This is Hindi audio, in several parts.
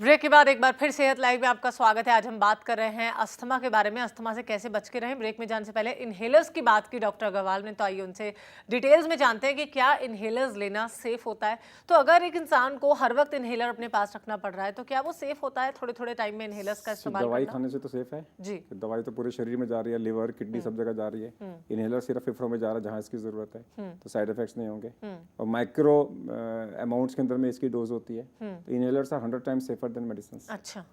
ब्रेक के बाद एक बार फिर सेहत लाइव में आपका स्वागत है। आज हम बात कर रहे हैं अस्थमा के बारे में, अस्थमा से कैसे बच के रहें। ब्रेक में जाने से पहले इनहेलर्स की बात की डॉक्टर अग्रवाल ने, तो आइए उनसे डिटेल्स में जानते हैं कि क्या इनहेलर्स लेना सेफ होता है। तो अगर एक इंसान को हर वक्त इनहेलर अपने पास रखना पड़ रहा है तो क्या वो सेफ होता है थोड़े थोड़े टाइम में इनहेलर्स का इस्तेमाल दवाई करना? खाने से तो सेफ है जी, दवाई तो पूरे शरीर में जा रही है, लिवर किडनी सब जगह जा रही है। इनहेलर सिर्फ फेफड़ों में जा रहा है जहाँ इसकी जरूरत है, तो साइड इफेक्ट्स नहीं होंगे। और माइक्रो अमाउंट्स के अंदर में इसकी डोज होती है, तो inhalers are 100 times safer than medicine. अच्छा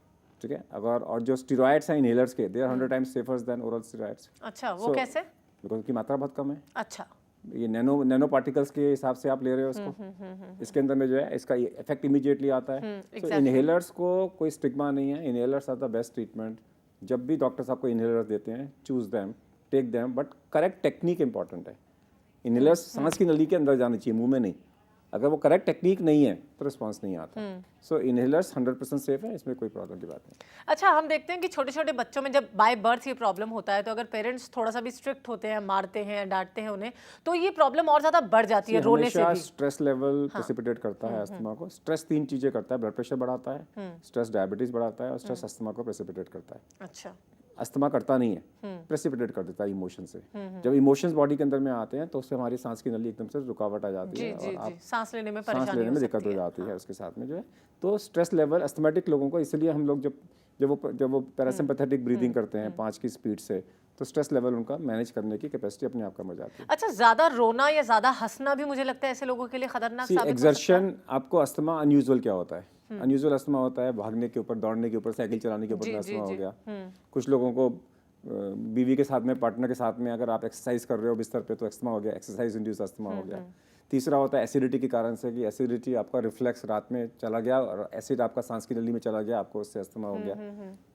ठीक है। अगर और जो स्टेरॉइड्स हैं इनहेलर्स के, they are 100 times safer than oral steroids. अच्छा, वो कैसे? बिकॉज की मात्रा बहुत कम है। अच्छा, ये नैनो पार्टिकल्स के हिसाब से आप ले रहे हो इसको। इसके अंदर में जो है इसका इफेक्ट इमीडिएटली आता है। तो इनहेलर्स को कोई स्टिग्मा नहीं है, inhalers are the best treatment. जब भी डॉक्टर्स आपको इनहेलर्स देते हैं, choose them, take them, but correct technique important है। इनहेलर्स सांस की नली के अंदर जानी चाहिए, मुंह में नहीं। अगर वो करेक्ट टेक्निक नहीं है तो रिस्पांस नहीं आता। सो इनहेलर्स 100% सेफ है, इसमें कोई प्रॉब्लम की बात नहीं। अच्छा, हम देखते हैं कि छोटे छोटे बच्चों में जब बाय बर्थ ये प्रॉब्लम होता है तो अगर पेरेंट्स थोड़ा सा भी स्ट्रिक्ट होते हैं, मारते हैं, डांटते हैं उन्हें, तो ये प्रॉब्लम और ज्यादा बढ़ जाती है रोने से भी। स्ट्रेस लेवल प्रेसिपिटेट करता है अस्थमा को। स्ट्रेस 3 चीजें करता है, ब्लड प्रेशर बढ़ाता है, स्ट्रेस डायबिटीज बढ़ाता है, और स्ट्रेस अस्थमा को प्रेसिपिटेट करता है। अच्छा, अस्थमा करता नहीं है, प्रेसिपिटेट कर देता है इमोशन से। जब इमोशंस बॉडी के अंदर में आते हैं तो उससे हमारी सांस की नली एकदम से रुकावट आ जाती है और आप सांस लेने में दिक्कत हो जाती है उसके साथ में जो है। तो स्ट्रेस लेवल अस्थमेटिक लोगों को, इसलिए हम लोग जब वो पैरासिम्पैथेटिक ब्रीदिंग करते हैं 5 की स्पीड से, तो स्ट्रेस लेवल उनका मैनेज करने की कैपेसिटी अपने आप कम हो जाती है। अच्छा, ज्यादा रोना या ज्यादा हंसना भी मुझे लगता है ऐसे लोगों के लिए खतरनाक साबित हो सकता है। एक्सर्शन, आपको अस्थमा अनयूजुअल क्या होता है? अनयूजुअल अस्थमा होता है भागने के ऊपर, दौड़ने के ऊपर, साइकिल चलाने के ऊपर अस्थमा हो गया। कुछ लोगों को बीवी के साथ में, पार्टनर के साथ में अगर आप एक्सरसाइज कर रहे हो बिस्तर पे तो अस्थमा हो गया, एक्सरसाइज इंड्यूस अस्थमा हो गया। तीसरा होता है एसिडिटी के कारण से, कि एसिडिटी आपका रिफ्लेक्स रात में चला गया और एसिड आपका सांस की नली में चला गया, आपको उससे अस्थमा हो गया।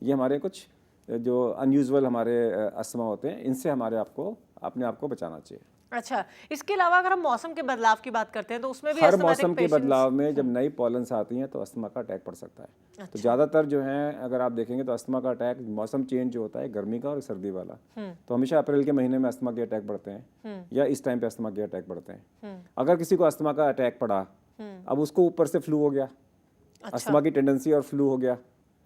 ये हमारे कुछ जो अनयूजुअल हमारे अस्थमा होते हैं, इनसे हमारे अपने आप को बचाना चाहिए। अच्छा, इसके अलावा अगर हम मौसम के बदलाव की बात करते हैं तो उसमें भी हर मौसम के बदलाव में जब नई पॉलन्स आती हैं तो अस्थमा का अटैक पड़ सकता है। अच्छा। तो ज़्यादातर जो है अगर आप देखेंगे तो अस्थमा का अटैक, मौसम चेंज जो होता है गर्मी का और सर्दी वाला, तो हमेशा अप्रैल के महीने में अस्थमा के अटैक बढ़ते हैं, या इस टाइम पे अस्थमा के अटैक बढ़ते हैं। अगर किसी को अस्थमा का अटैक पड़ा, अब उसको ऊपर से फ्लू हो गया, अस्थमा की टेंडेंसी और फ्लू हो गया,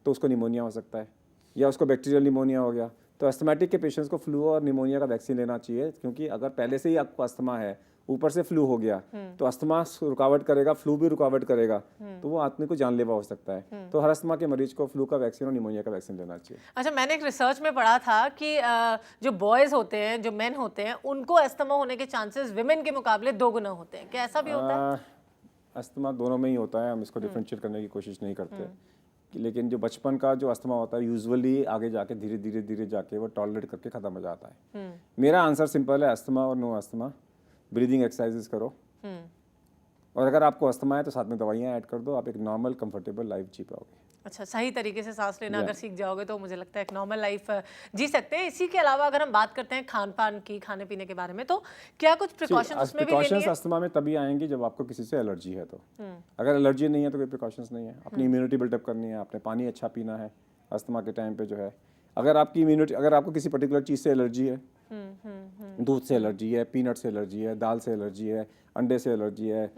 तो उसको निमोनिया हो सकता है, या उसको बैक्टीरियल निमोनिया हो गया। तो अस्थमेटिक के पेशेंट्स को फ्लू और निमोनिया का वैक्सीन लेना चाहिए, क्योंकि अगर पहले से ही आपको अस्थमा है, ऊपर से फ्लू हो गया, तो अस्थमा रुकावट करेगा, फ्लू भी रुकावट करेगा, तो वो आदमी को जानलेवा हो सकता है। तो हर अस्थमा के मरीज को फ्लू का वैक्सीन और निमोनिया का वैक्सीन लेना चाहिए। अच्छा, मैंने एक रिसर्च में पढ़ा था कि जो बॉयज होते हैं, जो मेन होते हैं, उनको अस्थमा होने के चांसेस विमेन के मुकाबले 2 गुना होते हैं। क्या ऐसा भी होता है? अस्थमा दोनों में ही होता है, हम इसको डिफरेंशिएट करने की कोशिश नहीं करते। लेकिन जो बचपन का जो अस्थमा होता है, यूजुअली आगे जाके धीरे धीरे जाके वो टॉलरेट करके खत्म हो जाता है। मेरा आंसर सिंपल है, अस्थमा और नो अस्थमा, ब्रीदिंग एक्सरसाइजेस करो, और अगर आपको अस्थमा है तो साथ में दवाइयाँ ऐड कर दो, आप एक नॉर्मल कंफर्टेबल लाइफ जी पाओगे। अच्छा, सही तरीके से सांस लेना अगर सीख जाओगे तो मुझे लगता है एक नॉर्मल लाइफ जी सकते हैं। इसी के अलावा अगर हम बात करते हैं खान पान की, खाने पीने के बारे में, तो क्या कुछ प्रिकॉशंस उसमें भी लेनी है? अस्थमा में तभी आएंगी जब आपको किसी से एलर्जी है। तो अगर एलर्जी नहीं है तो कोई प्रिकॉशंस नहीं है। अपनी इम्यूनिटी बिल्डअप करनी है, आपने पानी अच्छा पीना है अस्थमा के टाइम पे जो है। अगर आपको किसी पर्टिकुलर चीज़ से एलर्जी है, दूध से एलर्जी है, पीनट से एलर्जी है, दाल से एलर्जी है, अंडे से एलर्जी है,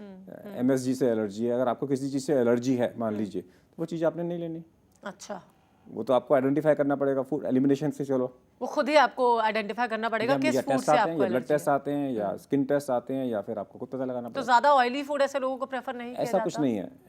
MSG से एलर्जी है, अगर आपको किसी चीज़ से एलर्जी है मान लीजिए, तो वो चीज़ आपने नहीं लेनी। अच्छा, वो तो आपको आइडेंटिफाई करना पड़ेगा फूड एलिमिनेशन से। चलो, वो खुद ही आपको आइडेंटिफाई करना पड़ेगा किस फूड से आपको ब्लड टेस्ट आते हैं, या स्किन टेस्ट आते हैं, या फिर आपको खुद पता लगाना पड़ेगा। तो ज्यादा ऑयली फूड ऐसे लोगों को प्रेफर नहीं किया जाता?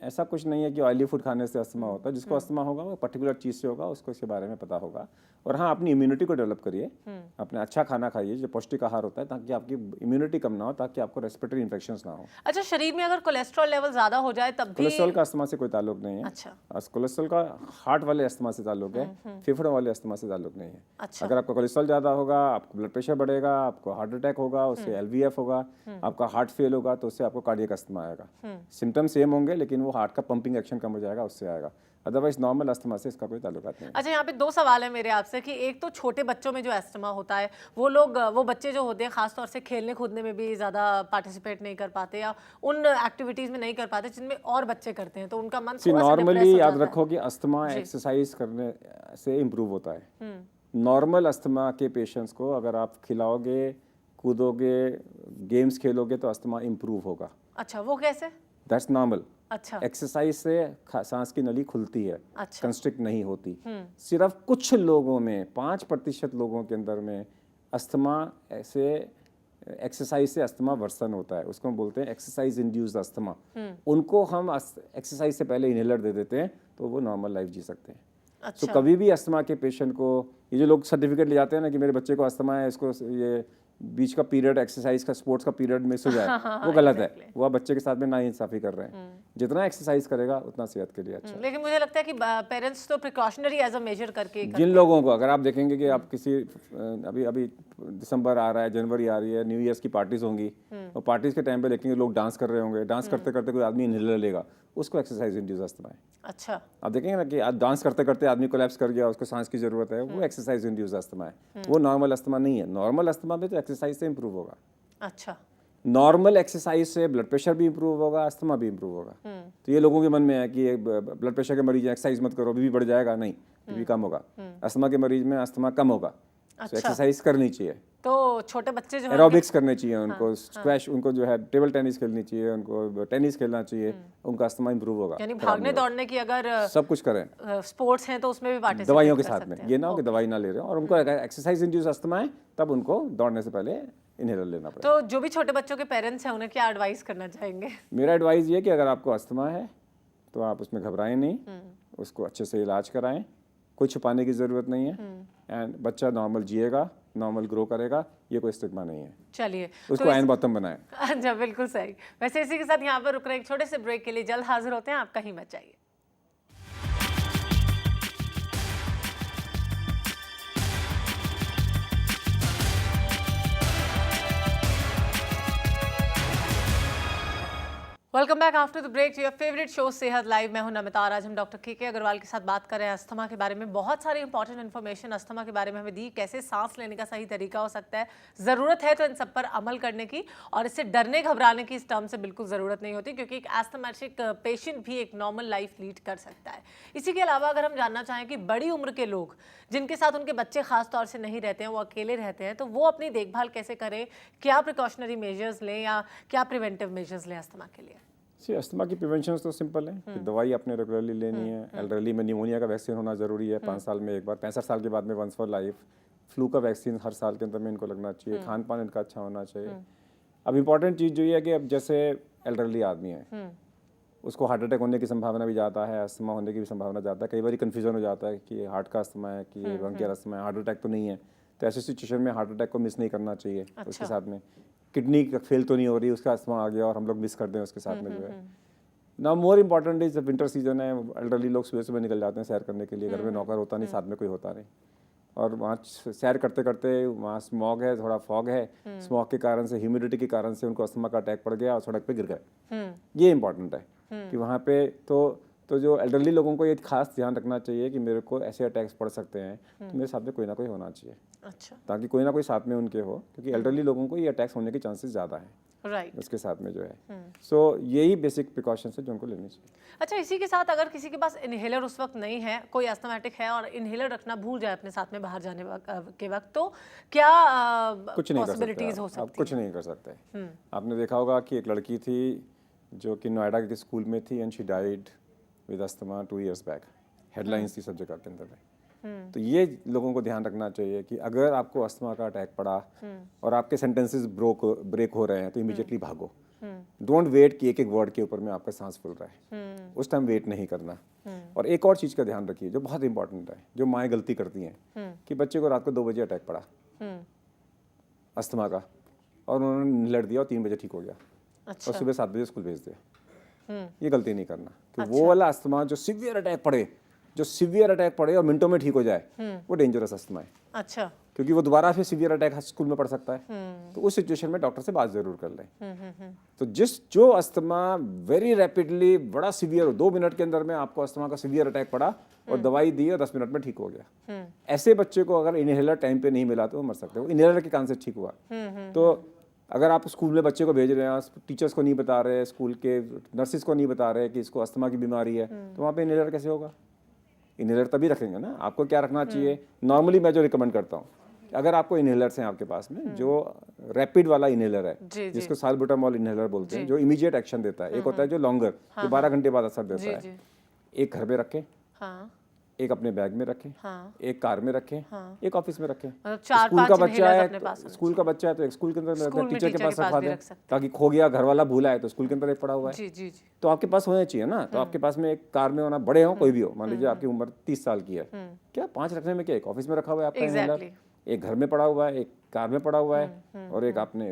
ऐसा कुछ नहीं है कि ऑयली फूड खाने से अस्थमा होता है। जिसको अस्थमा होगा वो पर्टिकुलर चीज़ से होगा, उसको इसके बारे में पता होगा। और हाँ, अपनी इम्यूनिटी को डेवलप करिए, अपने अच्छा खाना खाइए जो पौष्टिक आहार होता है, ताकि आपकी इम्यूनिटी कम ना हो, ताकि आपको रेस्पिरेटरी इन्फेक्शंस ना हो। अच्छा, शरीर में अगर कोलेस्ट्रॉल लेवल ज्यादा हो जाए तब भी? कोलेस्ट्रॉल का अस्थमा से कोई ताल्लुक नहीं है। अच्छा, कोलेस्ट्रॉल का हार्ट वाले अस्थमा से ताल्लुक है, फेफड़ों वाले अस्थमा से ताल्लुक नहीं है। अच्छा, अगर आपका कोलेस्ट्रॉल ज़्यादा होगा, आपको ब्लड प्रेशर बढ़ेगा, आपको हार्ट अटैक होगा, उससे LVF होगा, आपका हार्ट फेल होगा, तो उससे आपको कार्डियक अस्थमा आएगा। सिम्टम सेम होंगे, लेकिन वो हार्ट का पंपिंग एक्शन कम हो जाएगा, उससे आएगा। अदरवाइज नॉर्मल अस्थमा से इसका कोई ताल्लुकात नहीं है। अच्छा, यहाँ पे 2 सवाल है मेरे आपसे कि एक तो छोटे बच्चों में जो अस्थमा होता है, वो बच्चे जो होते हैं खासतौर से खेलने कूदने में भी ज़्यादा पार्टिसिपेट नहीं कर पाते, या उन एक्टिविटीज़ में नहीं कर पाते जिनमें और बच्चे करते हैं, तो उनका मन थोड़ा सा डिप्रेस हो जाता है। नॉर्मली याद रखो कि अस्थमा एक्सरसाइज करने से इम्प्रूव होता है। नॉर्मल अस्थमा के पेशेंट्स को अगर आप खिलाओगे, कूदोगे, गेम्स खेलोगे, तो अस्थमा इम्प्रूव होगा। अच्छा, वो कैसे? That's normal. अच्छा एक्सरसाइज से सांस की नली खुलती है, अच्छा कंस्ट्रिक्ट नहीं होती। सिर्फ कुछ लोगों में 5% लोगों के अंदर में अस्थमा ऐसे एक्सरसाइज से अस्थमा वर्सन होता है, उसको हम बोलते हैं एक्सरसाइज इंड्यूस्ड अस्थमा। उनको हम एक्सरसाइज से पहले इनहेलर दे देते हैं तो वो नॉर्मल लाइफ जी सकते हैं। तो अच्छा कभी भी अस्थमा के पेशेंट को, ये जो लोग सर्टिफिकेट ले जाते हैं ना कि मेरे बच्चे को अस्थमा है, इसको ये बीच का पीरियड एक्सरसाइज का स्पोर्ट्स का पीरियड मिस हो जाए, वो गलत है। वो आप बच्चे के साथ में नाइंसाफी कर रहे हैं। जितना एक्सरसाइज करेगा उतना सेहत के लिए अच्छा है। लेकिन मुझे लगता है कि पेरेंट्स तो प्रिकॉशनरी एज अ मेजर करके ही जिन लोगों को, अगर आप देखेंगे कि आप किसी अभी अभी दिसंबर आ रहा है, जनवरी आ रही है, न्यू ईयर्स की पार्टीज होंगी, और पार्टीज के टाइम पे देखेंगे लोग डांस कर रहे होंगे, डांस करते करते कोई आदमी इनहेलर लेगा, उसको एक्सरसाइज इंड्यूस अस्थमा है। अच्छा आप देखेंगे ना कि आज डांस करते करते आदमी कोलैप्स कर गया, उसको सांस की जरूरत है, वो एक्सरसाइज इंड्यूस अस्थमा है। वो नॉर्मल अस्थमा नहीं है। नॉर्मल अस्थमा में तो एक्सरसाइज से इंप्रूव होगा। अच्छा नॉर्मल एक्सरसाइज से ब्लड प्रेशर भी इंप्रूव होगा, अस्थमा भी इंप्रूव होगा। तो ये लोगों के मन में है कि ब्लड प्रेशर के मरीज एक्सरसाइज मत करो, बीपी बढ़ जाएगा, नहीं, बीपी कम होगा। अस्थमा के मरीज में अस्थमा कम होगा, तो एक्सरसाइज करनी चाहिए। तो छोटे बच्चे जो है एरोबिक्स करने चाहिए उनको, स्क्वैश, उनको जो है टेबल टेनिस खेलनी चाहिए, उनको टेनिस खेलना चाहिए, उनका अस्थमा इंप्रूव होगा। यानी भागने दौड़ने की अगर सब कुछ करें, स्पोर्ट्स हैं तो उसमें भी पार्टिसिपेट दवाइयों के कर साथ सकते में। हैं। ये ना हो कि दवाई ना ले रहे हो, और उनको अगर एक्सरसाइज इंड्यूस अस्थमा है तब उनको दौड़ने से पहले इनहेलर लेना पड़ेगा। तो जो भी छोटे बच्चों के पेरेंट्स हैं उन्हें क्या एडवाइस करना चाहेंगे? मेरा एडवाइस ये कि अगर आपको अस्थमा है तो आप उसमें घबराएं नहीं, उसको अच्छे से इलाज कराएं, कोई छुपाने की ज़रूरत नहीं है, एंड बच्चा नॉर्मल जिएगा, नॉर्मल ग्रो करेगा, ये कोई स्टिग्मा नहीं है। चलिए उसको आयन बॉटम बनाएं। अच्छा बिल्कुल सही। वैसे इसी के साथ यहाँ पर रुक रहे एक छोटे से ब्रेक के लिए, जल्द हाजिर होते हैं, आप कहीं मत जाइए। Welcome back after the break, your favourite show Sehat live. मैं हूं नमिता और आज हम डॉक्टर के अग्रवाल के साथ बात कर रहे हैं अस्थमा के बारे में। बहुत सारी इंपॉर्टेंट इन्फॉर्मेशन अस्थमा के बारे में हमें दी, कैसे सांस लेने का सही तरीका हो सकता है। ज़रूरत है तो इन सब पर अमल करने की, और इससे डरने घबराने की इस टर्म से बिल्कुल ज़रूरत नहीं होती, क्योंकि एक एस्थमेटिक पेशेंट भी एक नॉर्मल लाइफ लीड कर सकता है। इसी के अलावा अगर हम जानना चाहें कि बड़ी उम्र के लोग जिनके साथ उनके बच्चे खास तौर से नहीं रहते हैं, वो अकेले रहते हैं, तो वो अपनी देखभाल कैसे करें, क्या प्रिकॉशनरी मेजर्स लें या क्या प्रिवेंटिव मेजर्स लें अस्थमा के लिए? अस्थमा की प्रिवेंशन तो सिंपल है कि दवाई आपने रेगुलरली लेनी है। एल्डरली में निमोनिया का वैक्सीन होना ज़रूरी है 5 साल में एक बार, 65 साल के बाद में वंस फॉर लाइफ। फ्लू का वैक्सीन हर साल के अंदर में इनको लगना चाहिए। खान पान इनका अच्छा होना चाहिए। अब इम्पॉर्टेंट चीज़ जो ये है कि अब जैसे एल्डरली आदमी है, उसको हार्ट अटैक होने की संभावना भी ज़्यादा है, अस्थमा होने की भी संभावना ज़्यादा है। कई बार कन्फ्यूजन हो जाता है कि हार्ट का अस्थमा है कि ब्रोंकियल अस्थमा है, हार्ट अटैक तो नहीं है। तो ऐसी सिचुएशन में हार्ट अटैक को मिस नहीं करना चाहिए। उसके साथ में किडनी फेल तो नहीं हो रही, उसका अस्थमा आ गया और हम लोग मिस कर दें उसके साथ में जो है। ना more important is winter season है, एल्डरली लोग सुबह सुबह निकल जाते हैं सैर करने के लिए, घर में नौकर होता नहीं, साथ में कोई होता नहीं, और वहाँ सैर करते करते वहाँ स्मॉग है, थोड़ा फॉग है, स्मॉग के कारण से, ह्यूमिडिटी के कारण से उनको अस्थमा का अटैक पड़ गया और सड़क पे गिर गए। ये इंपॉर्टेंट है कि वहाँ पे तो जो एल्डरली लोगों को ये खास ध्यान रखना चाहिए कि मेरे को ऐसे अटैक्स पड़ सकते हैं, तो मेरे साथ में कोई ना कोई होना चाहिए। अच्छा, ताकि कोई ना कोई साथ में उनके हो, क्योंकि एल्डरली लोगों को ये अटैक्स होने के चांसेस ज़्यादा हैं। राइट, उसके साथ में जो है। सो यही बेसिक प्रिकॉशंस है जो उनको लेनी चाहिए। अच्छा, इसी के साथ अगर किसी के पास इनहेलर उस वक्त नहीं है, कोई एस्थमेटिक है और इनहेलर रखना भूल जाए अपने साथ में बाहर जाने के वक्त, तो क्या कुछ नहीं कर पॉसिबिलिटीज हो सकते आप सकती कुछ नहीं कर सकते। आपने देखा होगा कि एक लड़की थी जो कि नोएडा के स्कूल में थी, and she died with asthma 2 years back. Headlines थी सब जगह के अंदर में। तो ये लोगों को ध्यान रखना चाहिए कि अगर आपको अस्थमा का अटैक पड़ा और आपके सेंटेंसेस ब्रेक हो रहे हैं तो इमीडिएटली भागो। डोंट वेट कि एक एक वर्ड के ऊपर में आपका सांस फूल रहा है, उस टाइम वेट नहीं करना। और एक और चीज़ का ध्यान रखिए जो बहुत इंपॉर्टेंट है, जो माएँ गलती करती हैं कि बच्चे को रात को 2 बजे अटैक पड़ा अस्थमा का, और उन्होंने लड़ दिया और 3 बजे ठीक हो गया, अच्छा, और सुबह 7 बजे स्कूल भेज दिया। ये गलती नहीं करना कि वो वाला अस्थमा जो सीवियर अटैक पड़े और मिनटों में ठीक हो जाए, वो डेंजरस अस्थमा है। अच्छा, क्योंकि वो दोबारा फिर सीवियर अटैक स्कूल में पड़ सकता है। तो उस सिचुएशन में डॉक्टर से बात जरूर कर लें। तो जो अस्थमा वेरी रैपिडली बड़ा सीवियर हो, 2 मिनट के अंदर में आपको अस्थमा का सीवियर अटैक पड़ा और दवाई दी और 10 मिनट में ठीक हो गया, ऐसे बच्चे को अगर इनहेलर टाइम पे नहीं मिला तो वो मर सकते हो। इनहेलर के कारण से ठीक हुआ। तो अगर आप स्कूल में बच्चे को भेज रहे हैं, टीचर्स को नहीं बता रहे, स्कूल के नर्सिस को नहीं बता रहे कि इसको अस्थमा की बीमारी है, तो वहाँ पे इनहेलर कैसे होगा? इनहेलर तभी रखेंगे ना। आपको क्या रखना चाहिए? नॉर्मली मैं जो रिकमेंड करता हूँ, अगर आपको इनहेलर्स हैं आपके पास में जो रैपिड वाला इनहेलर है, जी, जी। जिसको साल्बुटामॉल इनहेलर बोलते हैं, जो इमीडिएट एक्शन देता है, एक होता है जो लॉन्गर, जो 12 घंटे बाद असर देता है, जी। एक घर में रखें, हाँ एक अपने बैग में रखें, हाँ एक कार में रखें, एक ऑफिस में रखें। मतलब 4-5 स्कूल का बच्चा inhalers है अपने पास होने स्कूल का बच्चा है तो एक स्कूल के अंदर स्कूल में टीचर के पास रखवा भी दें, रख सकते ताकि खो गया घर वाला भूला है तो स्कूल के अंदर एक पड़ा हुआ है। जी जी जी तो आपके पास होना चाहिए ना। तो आपके पास में एक कार में होना, बड़े हो कोई भी हो, मान लीजिए आपकी उम्र 30 साल की है, क्या 5 रखने में क्या, एक ऑफिस में रखा हुआ है आपका इनहेलर, Exactly. एक घर में पड़ा हुआ है, एक कार में पड़ा हुआ है, और एक आपने,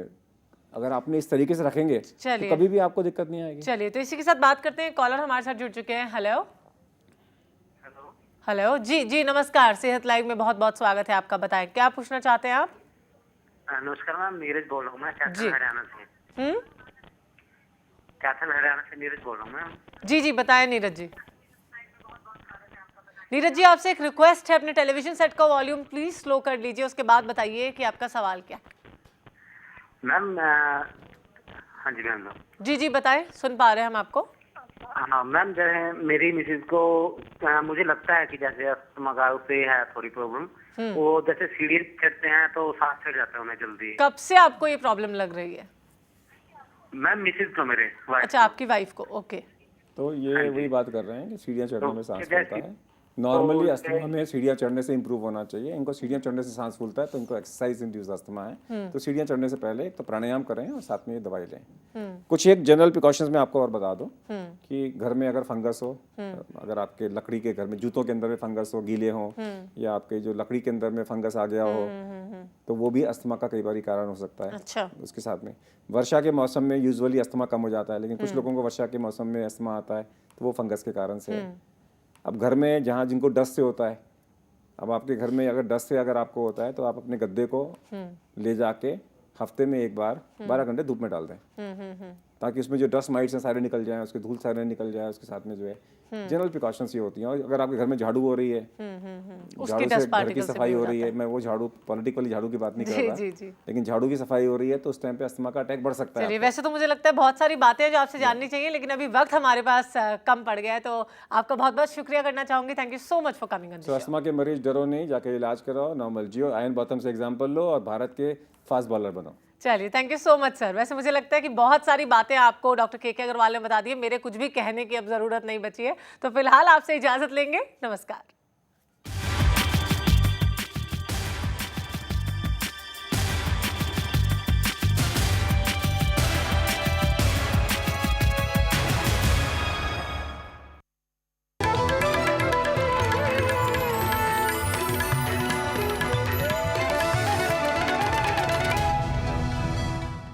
अगर आपने इस तरीके से रखेंगे तो चलिए। कभी भी आपको दिक्कत नहीं आएगी। चलिए तो इसी के साथ बात करते हैं, कॉलर हमारे साथ जुड़ चुके हैं। हेलो हेलो जी जी नमस्कार, सेहत लाइव में बहुत बहुत स्वागत है आपका। बताएं क्या पूछना चाहते हैं आप? नमस्कार मैम, नीरज बोल रहा हूँ मैं जी। कैथल हरियाणा से। कैथल हरियाणा से नीरज बोल रहा हूँ मैम। जी जी बताएं नीरज जी। नीरज जी आपसे एक रिक्वेस्ट है, अपने टेलीविजन सेट का वॉल्यूम प्लीज स्लो कर लीजिए, उसके बाद बताइए कि आपका सवाल क्या है। मैम हाँ जी मैम। जी जी बताएं, सुन पा रहे हैं हम आपको। हाँ मैम, जैसे मेरी मिसेज को मुझे लगता है कि जैसे अस्थमा का उसे है थोड़ी प्रॉब्लम, वो जैसे सीढ़ी चढ़ते हैं तो सांस चढ़ जाता है उन्हें जल्दी। कब से आपको ये प्रॉब्लम लग रही है? मैम मिसेज को, मेरे wife अच्छा आपकी वाइफ को, ओके। तो ये वही बात कर रहे हैं कि सीढ़ियाँ चढ़ने तो में सांस जैसे- फूलता है। नॉर्मली तो अस्थमा में सीढ़ियाँ चढ़ने से इंप्रूव होना चाहिए। इनको सीढ़ियाँ चढ़ने से सांस फूलता है तो इनको एक्सरसाइज इंड्यूस अस्थमा है। तो सीढ़ियाँ चढ़ने से पहले एक तो प्राणायाम करें और साथ में ये दवाई लें। कुछ एक जनरल प्रिकॉशंस में आपको और बता दूं कि घर में अगर फंगस हो, अगर आपके लकड़ी के घर में जूतों के अंदर में फंगस हो, गीले हो, या आपके जो लकड़ी के अंदर में फंगस आ गया हो, तो वो भी अस्थमा का कई बार कारण हो सकता है। अच्छा उसके साथ में वर्षा के मौसम में यूजुअली अस्थमा कम हो जाता है, लेकिन कुछ लोगों को वर्षा के मौसम में अस्थमा आता है तो वो फंगस के कारण से है। अब घर में जहाँ जिनको डस्ट से होता है, अब आपके घर में अगर डस्ट से अगर आपको होता है तो आप अपने गद्दे को ले जाके हफ्ते में एक बार 12 घंटे धूप में डाल दें, ताकि उसमें जो डस्ट माइट्स हैं सारे निकल जाएं, उसके धूल सारे निकल जाए। उसके साथ में जो है जनरल प्रिकॉशंस ये होती हैं। और अगर आपके घर में झाड़ू हो रही है, झाड़ू से घर की सफाई हो रही है, मैं वो झाड़ू पॉलिटिक वाली झाड़ू की बात नहीं कर जी रहा, जी जी। लेकिन झाड़ू की सफाई हो रही है तो उस टाइम पे अस्थमा का अटैक बढ़ सकता है। चलिए वैसे तो मुझे लगता है बहुत सारी बातें हैं जो आपसे जाननी चाहिए, लेकिन अभी वक्त हमारे पास कम पड़ गया है, तो आपका बहुत बहुत शुक्रिया करना चाहूंगी। Thank you so much for coming on the तो अस्थमा के मरीज डरो नहीं, जाके इलाज कराओ, नॉर्मल जियो, आयन बॉटम से एग्जाम्पल लो और भारत के फास्ट बॉलर बनो। चलिए thank you so much sir. वैसे मुझे लगता है कि बहुत सारी बातें आपको डॉक्टर के अग्रवाल ने बता दी है, मेरे कुछ भी कहने की अब जरूरत नहीं बची है, तो फिलहाल आपसे इजाजत लेंगे। नमस्कार।